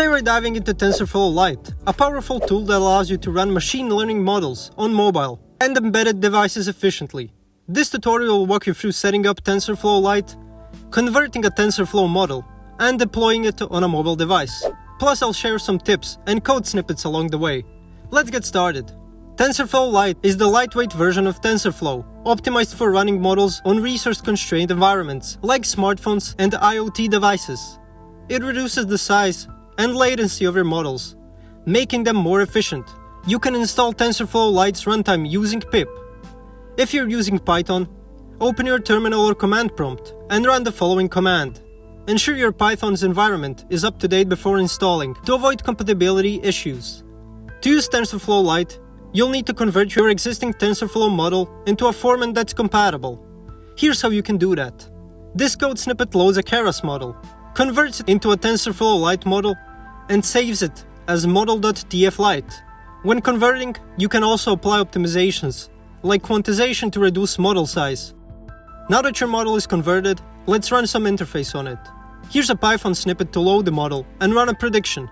Today we're diving into TensorFlow Lite, a powerful tool that allows you to run machine learning models on mobile and embedded devices efficiently. This tutorial will walk you through setting up TensorFlow Lite, converting a TensorFlow model, and deploying it on a mobile device. Plus I'll share some tips and code snippets along the way. Let's get started. TensorFlow Lite is the lightweight version of TensorFlow, optimized for running models on resource-constrained environments like smartphones and IoT devices. It reduces the size and latency of your models, making them more efficient. You can install TensorFlow Lite's runtime using pip. If you're using Python, open your terminal or command prompt and run the following command. Ensure your Python's environment is up to date before installing to avoid compatibility issues. To use TensorFlow Lite, you'll need to convert your existing TensorFlow model into a format that's compatible. Here's how you can do that. This code snippet loads a Keras model, converts it into a TensorFlow Lite model, and saves it as model.tflite. When converting, you can also apply optimizations, like quantization to reduce model size. Now that your model is converted, let's run some interface on it. Here's a Python snippet to load the model and run a prediction.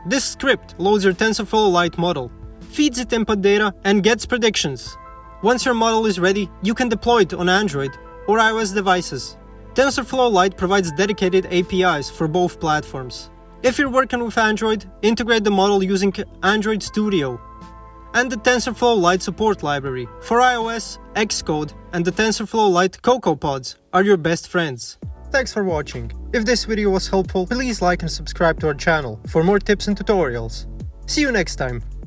This script loads your TensorFlow Lite model, feeds it input data, and gets predictions. Once your model is ready, you can deploy it on Android or iOS devices. TensorFlow Lite provides dedicated APIs for both platforms. If you're working with Android, integrate the model using Android Studio and the TensorFlow Lite support library. For iOS, Xcode and the TensorFlow Lite CocoaPods are your best friends. Thanks for watching. If this video was helpful, please like and subscribe to our channel for more tips and tutorials. See you next time.